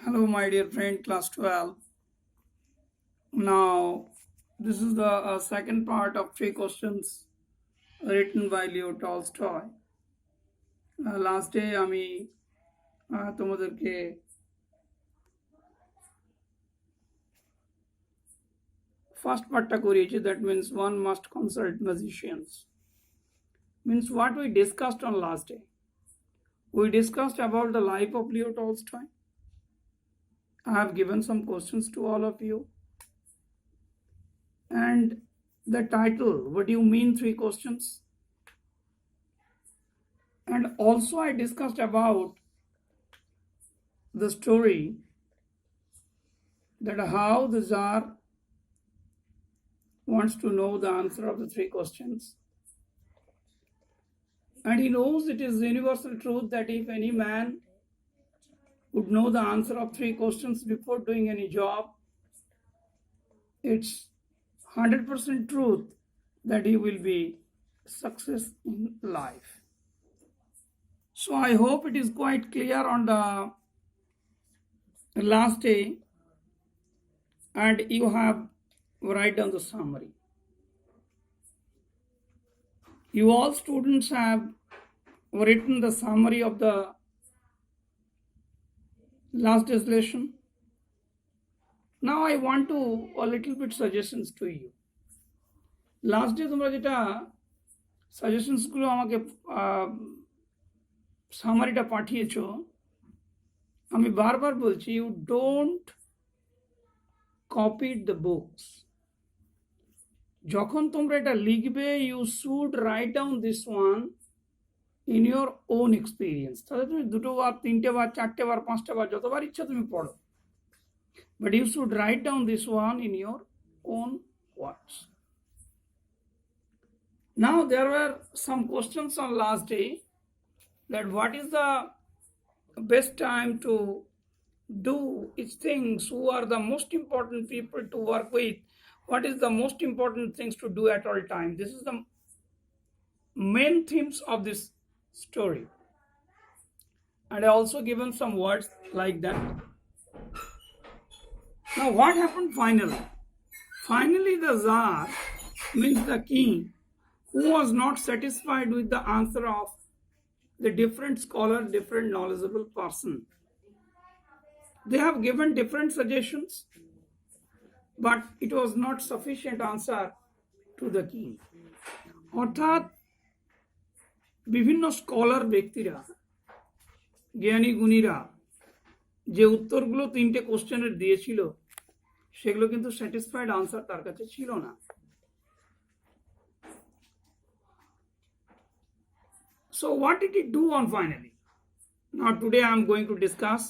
Hello, my dear friend, class 12. Now, this is the second part of three questions written by Leo Tolstoy. Last day আমি তোমাদেরকে first পার্টটা করিয়েছি, that means one must consult musicians. Means what we discussed on last day. We discussed about the life of Leo Tolstoy. I have given some questions to all of you. And the title, what do you mean, three questions? And also I discussed about the story that how the Tsar wants to know the answer of the three questions. And he knows it is universal truth that if any man would know the answer of three questions before doing any job, it's 100% truth that he will be success in life. So I hope it is quite clear on the last day, and you have write down the summary. You all students have written the summary of the last day's lesson. Now I want to a little bit suggestions to you. Last day তোমরা যেটা suggestions গুলো আমাকে সামারিটা পাঠিয়েছো, আমি বারবার বলছি, you don't copy the books. যখন তোমরা এটা লিখবে, you should write down this one in your own experience. তাহলে তুমি দুটো বার, তিনটে বার, চারটে বার, পাঁচটা বার, যতবার ইচ্ছা তুমি পড়ো, but you should write down this one in your own words. Now there were some questions on last day, that what is the best time to do each things, who are the most important people to work with, what is the most important things to do at all time. This is the main themes of this story, and I also given some words like that. Now what happened finally? Finally the Tsar, means the king, who was not satisfied with the answer of the different scholar, different knowledgeable person. They have given different suggestions, but it was not sufficient answer to the king. অর্থাৎ বিভিন্ন scholar ব্যক্তিরা, জ্ঞানী গুণীরা যে উত্তরগুলো তিনটে কোশ্চেনের দিয়েছিল, সেগুলো কিন্তু স্যাটিসফাইড আনসার তার কাছে ছিল না। So what did he do on finally? Now today I am going to discuss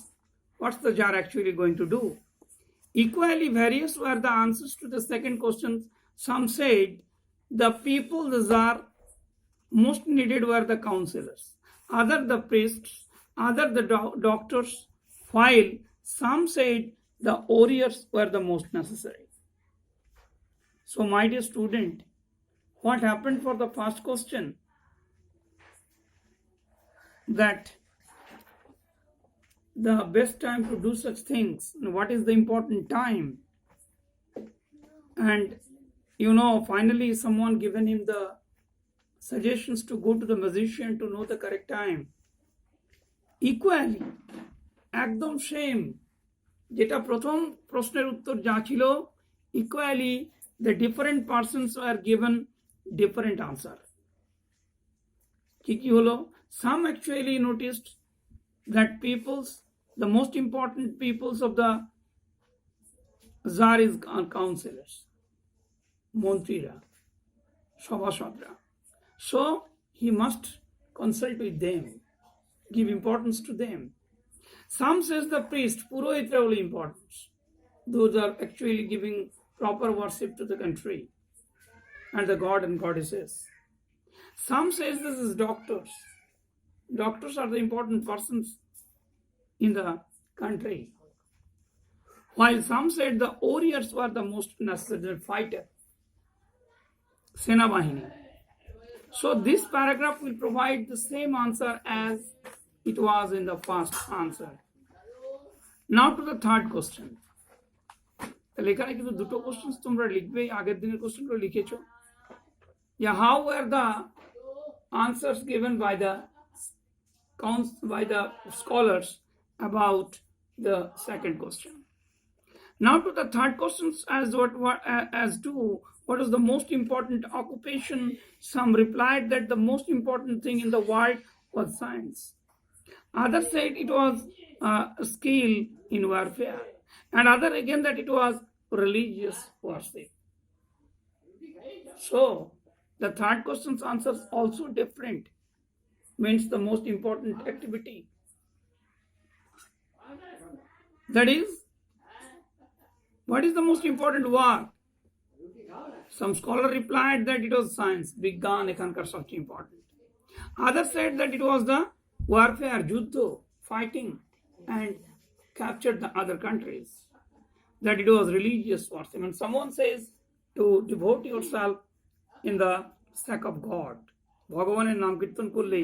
what's the Tsar actually going to do. Equally various were the answers to the second question. Some said the people the Tsar most needed were the counselors, other the priests, other the doctors, while some said the warriors were the most necessary. So my dear student, what happened for the first question? That the best time to do such things, what is the important time, and finally someone given him the suggestions to go to the musician to know the correct time. Equally একদম same যেটা প্রথম প্রশ্নের উত্তর যা ছিল, equally the different persons were given different answer. কি হলো? Some actually noticed that the most important peoples of the Tsar is counselors, মন্ত্রীরা, সভাসদরা. So he must consult with them, give importance to them. Some says the priest, purohitra only importance. Those are actually giving proper worship to the country and the god and goddesses. Some says this is doctors. Doctors are the important persons in the country. While some said the warriors were the most necessary fighter, Sena Bahini. So this paragraph will provide the same answer as it was in the first answer. Now to the third question. লেখার কিন্তু দুটো question তোমরা লিখবে, আগের দিনের কোশ্চেনগুলো লিখেছো। Yeah, how were the answers given by the scholars about the second question? Now to the third questions, as to what is the most important occupation. Some replied that the most important thing in the world was science. Others said it was a skill in warfare, and other again that it was religious worship. So the third question's answers also different. Means the most important activity. That is, what is the most important work? Some scholar replied that it was science. Bigyan ekhankar sabche important. Others said that it was the warfare, juddho, fighting, and captured the other countries. That it was religious worship. When someone says to devote yourself in the sack of God, Bhagavan's naam kirtan korle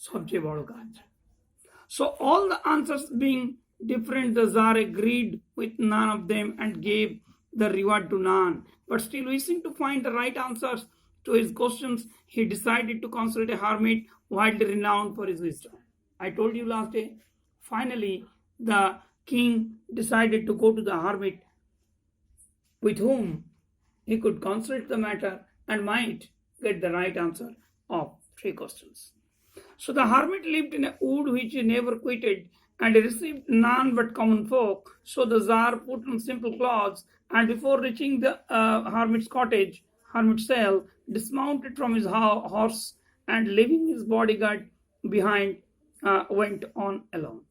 sabche bado kaj. So all the answers being different, the Tsar agreed with none of them and gave the reward to none. But still wishing to find the right answers to his questions, he decided to consult a hermit widely renowned for his wisdom. I told you last day, finally the king decided to go to the hermit with whom he could consult the matter and might get the right answer of 3 questions. So the hermit lived in a wood which he never quitted, and he received none but common folk. So the Tsar put on simple clothes, and before reaching the hermit's cell, dismounted from his horse, and leaving his bodyguard behind, went on alone.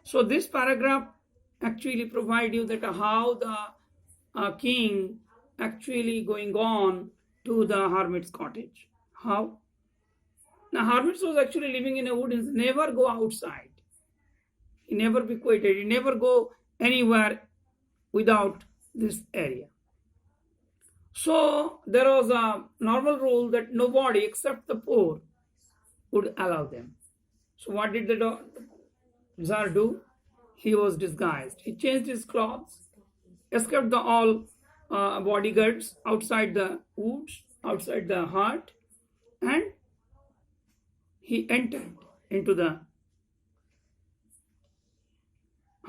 So this paragraph actually provide you that how the king actually going on to the hermit's cottage. How? Now, hermit was actually living in a wood. He never go outside. He never be quitted. He never go anywhere without this area. So there was a normal rule that nobody except the poor would allow them. So what did the Tsar do? He was disguised. He changed his clothes, escaped the all bodyguards outside the woods, outside the hut, and he entered into the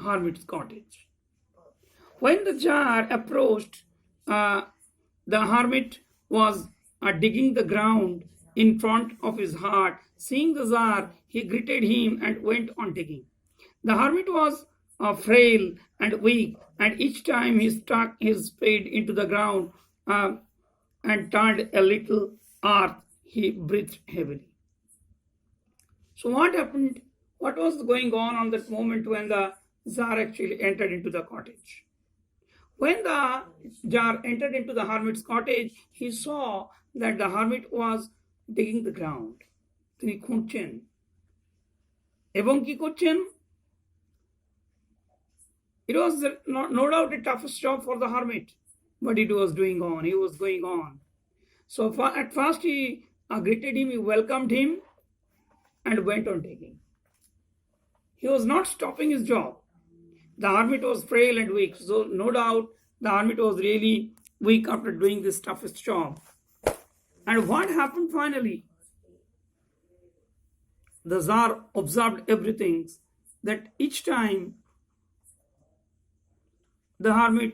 hermit's cottage. When the Tsar approached, the hermit was digging the ground in front of his hut. Seeing the Tsar, he greeted him and went on digging. The hermit was frail and weak, and each time he stuck his spade into the ground and turned a little earth, he breathed heavily. So what happened? What was going on that moment when the Tsar actually entered into the cottage? When the Tsar entered into the hermit's cottage, he saw that the hermit was digging the ground. তিনি খুঁড়ছেন এবং কি করছেন? It was no doubt a toughest job for the hermit, but it was doing on. He was going on. So at first he greeted him, he welcomed him, and went on digging. He was not stopping his job. The hermit was frail and weak, so no doubt the hermit was really weak after doing this toughest job. And what happened finally? The Tsar observed everything, that each time the hermit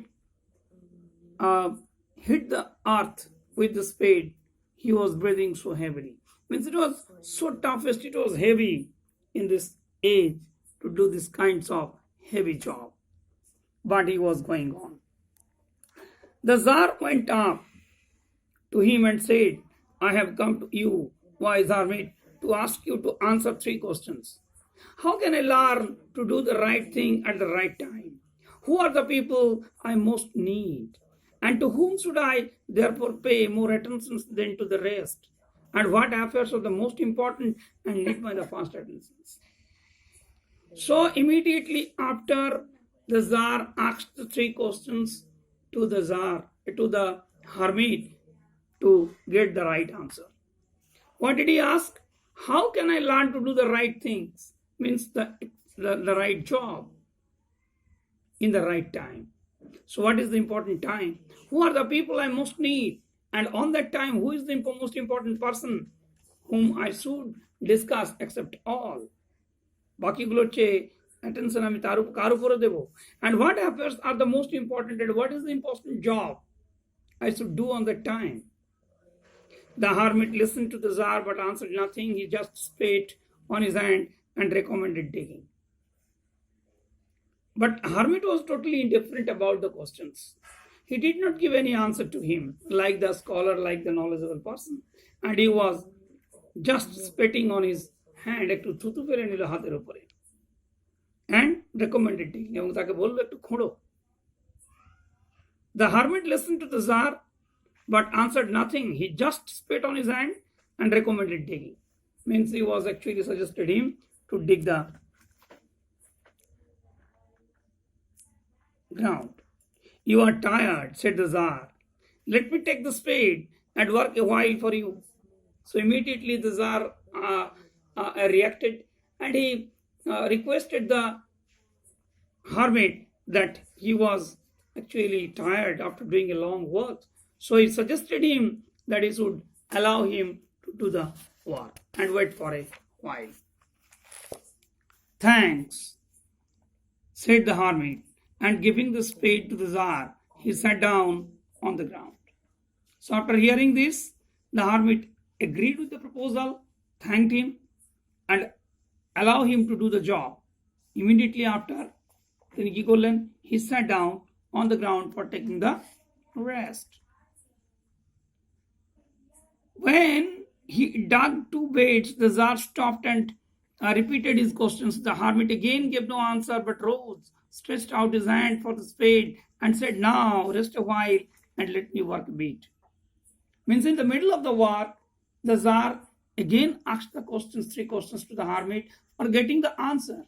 hit the earth with the spade, he was breathing so heavily. Means it was so toughest, it was heavy in this age to do this kinds of heavy job. But he was going on. The Tsar went up to him and said, I have come to you, wise hermit, to ask you to answer 3 questions. How can I learn to do the right thing at the right time? Who are the people I most need? And to whom should I therefore pay more attention than to the rest? And what affairs are the most important and need my the first attention? So immediately after, the Tsar asked the 3 questions to the hermit to get the right answer. What did he ask? How can I learn to do the right things? Means the right job. in the right time. So what is the important time? Who are the people I most need? And on that time, who is the most important person whom I should discuss except all? বাকিগুলো হচ্ছে attention আমি কার উপরে দেব? And what affairs are the most important and what is the important job I should do on that time? The hermit listened to the Tsar but answered nothing. He just spat on his hand and recommended digging. But hermit was totally indifferent about the questions. He did not give any answer to him, like the scholar, like the knowledgeable person. And he was just spitting on his hand, একটু থুতু ফেলে নিল হাতের উপরে, and recommended digging, এবং তাকে বলল একটু খোঁড়ো. The hermit listened to the Tsar but answered nothing. He just spit on his hand and recommended digging. Means he was actually suggested him to dig the ground. You are tired, said the Tsar. Let me take the spade and work a while for you. So immediately the Tsar reacted, and he requested the hermit that he was actually tired after doing a long work. So he suggested him that he should allow him to do the work and wait for a while. Thanks, said the hermit, and giving the spade to the Tsar, he sat down on the ground. So after hearing this, the hermit agreed with the proposal, thanked him, and allowed him to do the job. Immediately after, he sat down on the ground for taking the rest. When he dug 2 beds, the Tsar stopped and repeated his questions. The hermit again gave no answer but rose, stretched out his hand for the spade, and said, "Now rest a while and let me work a bit." Means in the middle of the work, the Tsar again asked the questions, 3 questions to the hermit for getting the answer.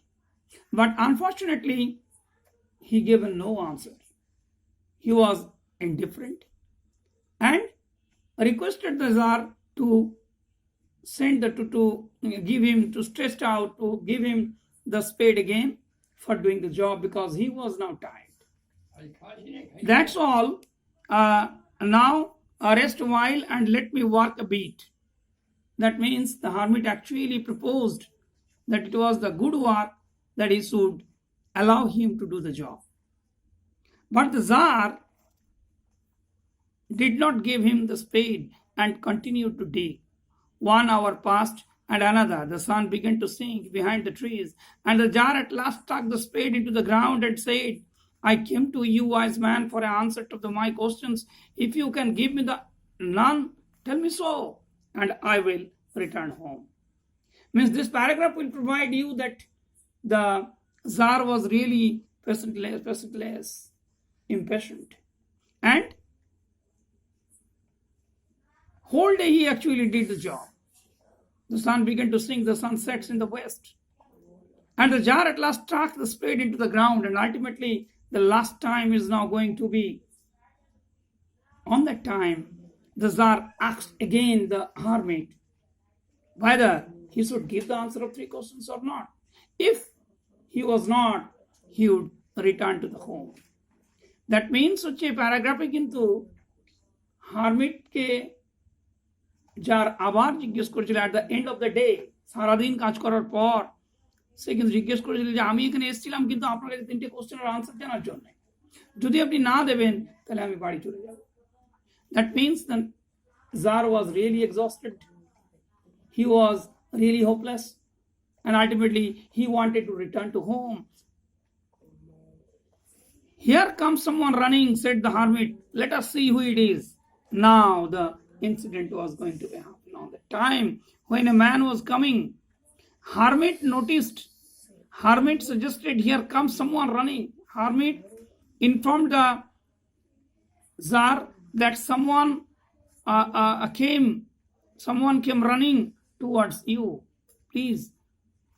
But unfortunately, he gave no answer. He was indifferent and requested the Tsar to send the to give him, to stretch out, to give him the spade again for doing the job, because he was now tired. That's all. Now rest a while and let me work a bit. That means the hermit actually proposed that it was the good work that he should allow him to do the job. But the Tsar did not give him the spade and continued to dig. 1 hour passed and another. The sun began to sink behind the trees, and the Tsar at last stuck the spade into the ground and said, "I came to you, wise man, for an answer to my questions. If you can give me the none, tell me so, and I will return home." Means this paragraph will provide you that the Tsar was really patientless, impatient, and whole day he actually did the job. The sun began to sink, the sun sets in the west, and the Tsar at last struck the spade into the ground, and ultimately the last time is now going to be. On that time, the Tsar asked again the hermit whether he should give the answer of 3 questions or not. If he was not, he would return to the home. That means হচ্ছে প্যারাগ্রাফে কিন্তু হারমিটকে যার আবার জিজ্ঞেস করেছিল at the end of the day, সারাদিন কাজ করার পর সে কিন্তু জিজ্ঞেস করেছিল যে আমি এখানে এসেছিলাম কিন্তু আপনার কাছে 3টে কোশ্চেনের আনসার জানার জন্য, যদি আপনি না দেবেন তাহলে আমি বাড়ি চলে যাব। That means the Tsar was really exhausted. He was really hopeless, and ultimately he wanted to return to home. "Here comes someone running," said the hermit. "Let us see who it is." Now the incident was going to happen on the time when a man was coming. Hermit suggested, "Here comes someone running." Hermit informed the Tsar that someone came running towards you. Please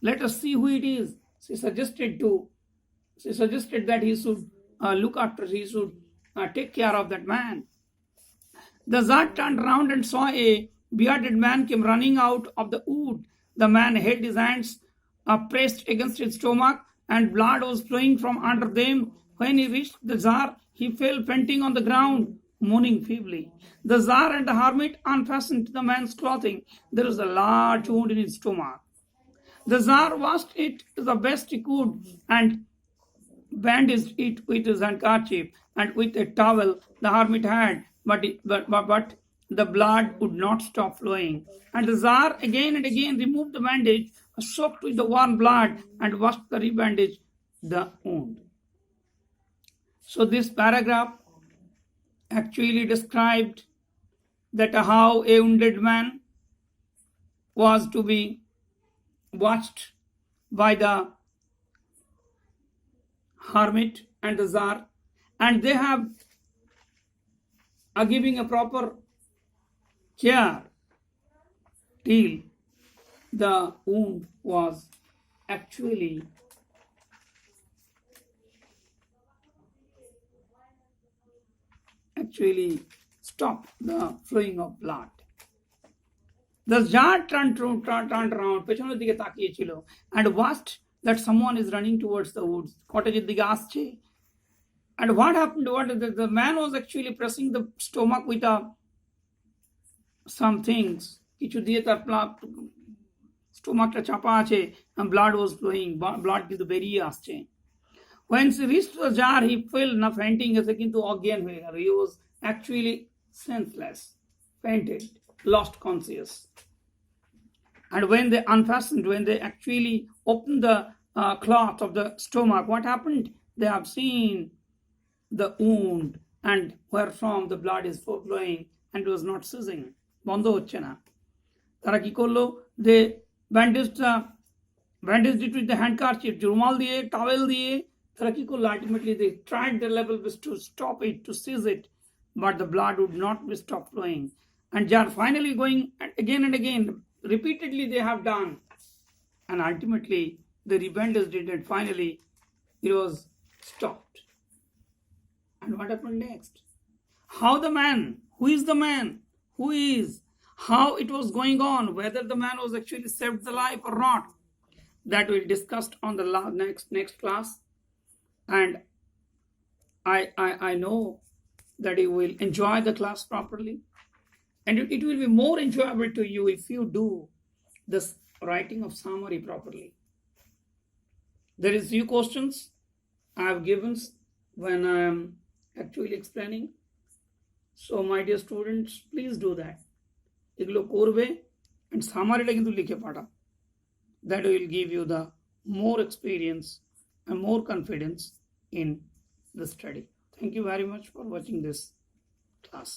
let us see who it is. She suggested that he should look after, he should take care of that man. The Tsar turned round and saw a bearded man came running out of the wood. The man held his hands pressed against his stomach, and blood was flowing from under them When he reached the Tsar, he fell fainting on the ground, moaning feebly. The Tsar and the hermit unfastened the man's clothing. There was a large wound in his stomach. The Tsar washed it the best he could and bandaged it with his handkerchief and with a towel the hermit had, but the blood would not stop flowing. And the Tsar again and again removed the bandage, soaked with the warm blood, and washed the rebandaged the wound. So this paragraph actually described that how a wounded man was to be watched by the hermit and the Tsar, and they have giving a proper care till the wound was actually stopped the flowing of blood. The Tsar turned around, পেছনের দিকে তাকিয়েছিল, and watched that someone is running towards the woods. কটেজের দিকে আসছে. And what happened? The man was actually pressing the stomach with some things. কিছু দিয়ে তার স্টোমাকটা চাপা আছে, and blood was flowing. Blood কিন্তু বেরিয়ে আসছে. When he reached the Tsar, he fell না fainting এসে কিন্তু অজ্ঞান হয়ে গেল. He was actually senseless, fainted, lost conscious. And when they unfastened, when they actually opened the cloth of the stomach, what happened? They have seen the wound and wherefrom the blood is flowing and it was not ceasing. বন্ধ হচ্ছে না. তারা কি করলো? They bandaged it with the handkerchief, রুমাল দিয়ে, towel দিয়ে. তারা কি করলো? Ultimately they tried their level best to stop it, to seize it, but the blood would not be stopped flowing. And they are finally going again and again. Repeatedly they have done, and ultimately they rebandaged it, and finally it was stopped. And what happened next? How the man, who is the man, who is, how it was going on, whether the man was actually saved the life or not, that we'll discuss on the next class. And I know that you will enjoy the class properly. And it will be more enjoyable to you if you do this writing of summary properly. There is few questions I have given when I am actually explaining. So my dear students, please do that. এগুলো করবে and সামারিটা কিন্তু লিখে পাঠা. That will give you the more experience and more confidence in the study. Thank you very much for watching this class.